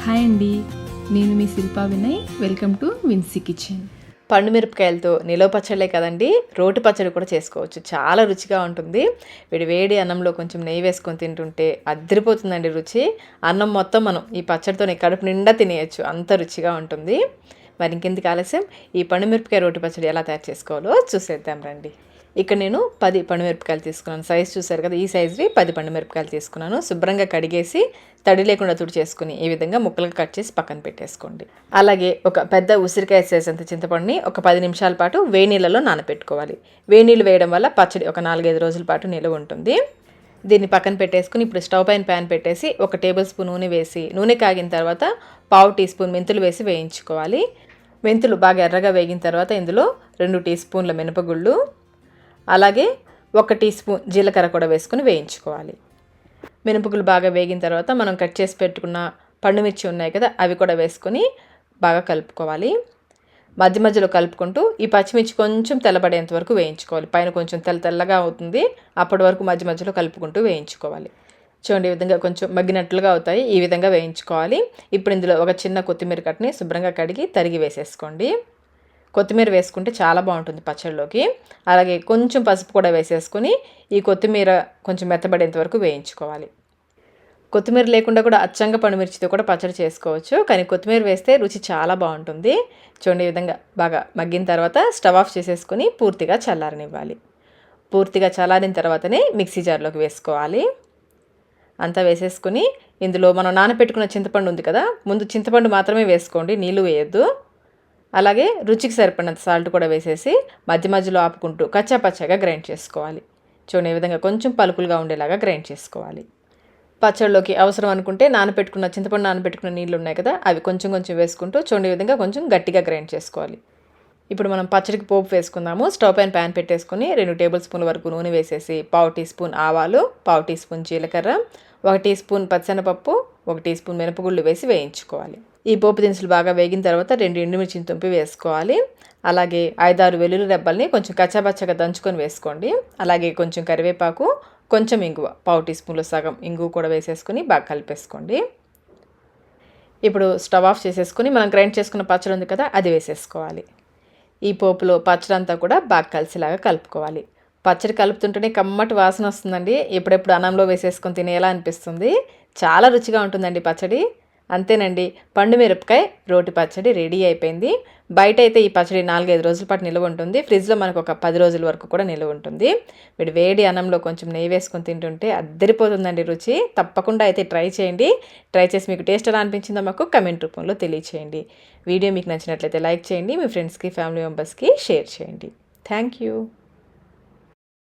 Hi అండి, నేను మీ శిల్పా వినయ్. వెల్కమ్ టు విన్సీ కిచెన్. పండు మిరపకాయలతో నిలవ పచ్చళ్ళే కదండి, రోటి పచ్చడి కూడా చేసుకోవచ్చు. చాలా రుచిగా ఉంటుంది. వేడి అన్నంలో కొంచెం నెయ్యి వేసుకొని తింటుంటే అద్దరిపోతుందండి రుచి. అన్నం మొత్తం మనం ఈ పచ్చడితోనే కడుపు నిండా తినేయచ్చు, అంత రుచిగా ఉంటుంది. మరి ఇంకెందుకు ఆలస్యం, ఈ పండు మిరపకాయ రోటి పచ్చడి ఎలా తయారు చేసుకోవాలో చూసేద్దాం రండి. ఇక్కడ నేను 10 పండుమిరపకాయలు తీసుకున్నాను. సైజు చూసారు కదా, ఈ సైజుని 10 పండుమిరపకాయలు తీసుకున్నాను. శుభ్రంగా కడిగేసి తడి లేకుండా తుడిచేసుకుని ఈ విధంగా ముక్కలుగా కట్ చేసి పక్కన పెట్టేసుకోండి. అలాగే ఒక పెద్ద ఉసిరికాయ సైజ్ అంత చింతపండుని ఒక 10 నిమిషాల పాటు వేడి నీళ్ళలో నానబెట్టుకోవాలి. వేడి నీళ్ళు వేయడం వల్ల పచ్చడి ఒక 4-5 రోజుల పాటు నిల్వ ఉంటుంది. దీన్ని పక్కన పెట్టేసుకుని ఇప్పుడు స్టవ్ పైన ప్యాన్ పెట్టేసి 1 టేబుల్ స్పూన్ నూనె వేసి, నూనె కాగిన తర్వాత 1/2 టీ స్పూన్ మెంతులు వేసి వేయించుకోవాలి. మెంతులు బాగా ఎర్రగా వేగిన తర్వాత ఇందులో 2 టీ స్పూన్ల మినపగుళ్ళు, అలాగే 1 టీ స్పూన్ జీలకర్ర కూడా వేసుకుని వేయించుకోవాలి. మినపగుళ్ళు బాగా వేగిన తర్వాత మనం కట్ చేసి పెట్టుకున్న పండుమిర్చి ఉన్నాయి కదా, అవి కూడా వేసుకొని బాగా కలుపుకోవాలి. మధ్య మధ్యలో కలుపుకుంటూ ఈ పచ్చిమిర్చి కొంచెం తెల్లబడేంత వరకు వేయించుకోవాలి. పైన కొంచెం తెల్లగా అవుతుంది, అప్పటి వరకు మధ్య మధ్యలో కలుపుకుంటూ వేయించుకోవాలి. చూడండి, ఈ విధంగా కొంచెం మగ్గినట్లుగా అవుతాయి, ఈ విధంగా వేయించుకోవాలి. ఇప్పుడు ఇందులో ఒక చిన్న కొత్తిమీర కట్టని శుభ్రంగా కడిగి తరిగి వేసేసుకోండి. కొత్తిమీర వేసుకుంటే చాలా బాగుంటుంది పచ్చడిలోకి. అలాగే కొంచెం పసుపు కూడా వేసేసుకొని ఈ కొత్తిమీర కొంచెం మెత్తబడేంత వరకు వేయించుకోవాలి. కొత్తిమీర లేకుండా కూడా అచ్చంగా పండుమిర్చితో కూడా పచ్చడి చేసుకోవచ్చు, కానీ కొత్తిమీర వేస్తే రుచి చాలా బాగుంటుంది. చూడండి, ఈ విధంగా బాగా మగ్గిన తర్వాత స్టవ్ ఆఫ్ చేసేసుకొని పూర్తిగా చల్లారనివ్వాలి. పూర్తిగా చల్లారిన తర్వాతనే మిక్సీ జార్లోకి వేసుకోవాలి. అంతా వేసేసుకొని ఇందులో మనం నానబెట్టుకున్న చింతపండు ఉంది కదా, ముందు చింతపండు మాత్రమే వేసుకోండి, నీళ్ళు వేయొద్దు. అలాగే రుచికి సరిపడినంత సాల్ట్ కూడా వేసేసి మధ్య మధ్యలో ఆపుకుంటూ కచ్చాపచ్చాగా గ్రైండ్ చేసుకోవాలి. చూడండి, ఈ విధంగా కొంచెం పలుకులుగా ఉండేలాగా గ్రైండ్ చేసుకోవాలి. పచ్చడిలోకి అవసరం అనుకుంటే చింతపండు నానబెట్టుకున్న నీళ్ళు ఉన్నాయి కదా, అవి కొంచెం కొంచెం వేసుకుంటూ చూడండి ఈ విధంగా కొంచెం గట్టిగా గ్రైండ్ చేసుకోవాలి. ఇప్పుడు మనం పచ్చడికి పోపు వేసుకుందాము. స్టవ్ పైన ప్యాన్ పెట్టేసుకుని 2 టేబుల్ స్పూన్ల వరకు నూనె వేసేసి 1/2 టీ స్పూన్ ఆవాలు, 1/2 టీ స్పూన్ జీలకర్ర, 1 టీ స్పూన్ పచ్చెనపప్పు, 1 టీ స్పూన్ మినపగుళ్ళు వేసి వేయించుకోవాలి. ఈ పోపు దినుసులు బాగా వేగిన తర్వాత 2 ఎండుమిర్చిని తుంపి వేసుకోవాలి. అలాగే 5-6 వెల్లుల్లి రెబ్బల్ని కొంచెం కచ్చాపచ్చగా దంచుకొని వేసుకోండి. అలాగే కొంచెం కరివేపాకు, కొంచెం ఇంగువ, 1/2 టీ స్పూన్లో సగం ఇంగువ కూడా వేసేసుకొని బాగా కలిపేసుకోండి. ఇప్పుడు స్టవ్ ఆఫ్ చేసేసుకొని మనం గ్రైండ్ చేసుకున్న పచ్చడి ఉంది కదా, అది వేసేసుకోవాలి. ఈ పోపులో పచ్చడి అంతా కూడా బాగా కలిసేలాగా కలుపుకోవాలి. పచ్చడి కలుపుతుంటేనే కమ్మటి వాసన వస్తుందండి. ఎప్పుడెప్పుడు అన్నంలో వేసేసుకొని తినేలా అనిపిస్తుంది. చాలా రుచిగా ఉంటుందండి పచ్చడి. అంతేనండి, పండు మిరపకాయ రోటి పచ్చడి రెడీ అయిపోయింది. బయట అయితే ఈ పచ్చడి 4-5 రోజుల పాటు నిల్వ ఉంటుంది. ఫ్రిడ్జ్లో మనకు ఒక 10 రోజుల వరకు కూడా నిల్వ ఉంటుంది. వేడి అన్నంలో కొంచెం నెయ్యి వేసుకొని తింటుంటే అద్దరిపోతుందండి రుచి. తప్పకుండా అయితే ట్రై చేయండి. ట్రై చేసి మీకు టేస్ట్ ఎలా అనిపించిందో మాకు కమెంట్ రూపంలో తెలియచేయండి. వీడియో మీకు నచ్చినట్లయితే లైక్ చేయండి, మీ ఫ్రెండ్స్కి ఫ్యామిలీ మెంబర్స్కి షేర్ చేయండి. Thank you.